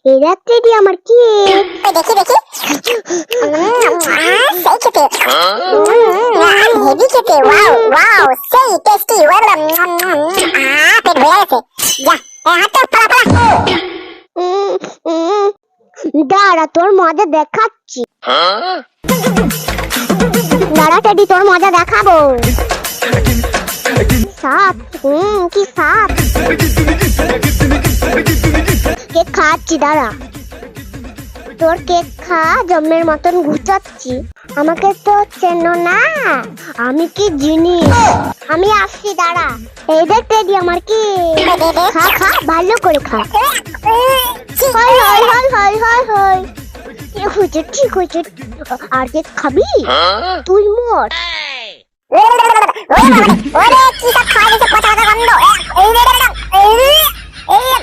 এই রাত্রে আমার কি দেখি দেখি সেই খেতে হেভি খেতে ওয়াও ওয়াও সেই টেস্টি পেট ভরে গেছে যা হাতটা পালা পালা দাঁড়া তোর মজা দেখাচ্ছি দাঁড়া টেডি তোর মজা দেখাবো সাপ কি সাপ কেক খাচ্ছি দাঁড়া তোর কেক খা জমের মতন ঘুচাচ্ছি আমাকে তো চেনো না আমি কি জিনিস আমি আসছি দাঁড়া এই দেখ টেডি আমার কি খা খা ভালো করে খা high high high high high high ঠিক হয়েছে আর কেক খাবি তুই মোট ওরে কি সব খাওয়া দিছে কথা কথা গন্ধ এই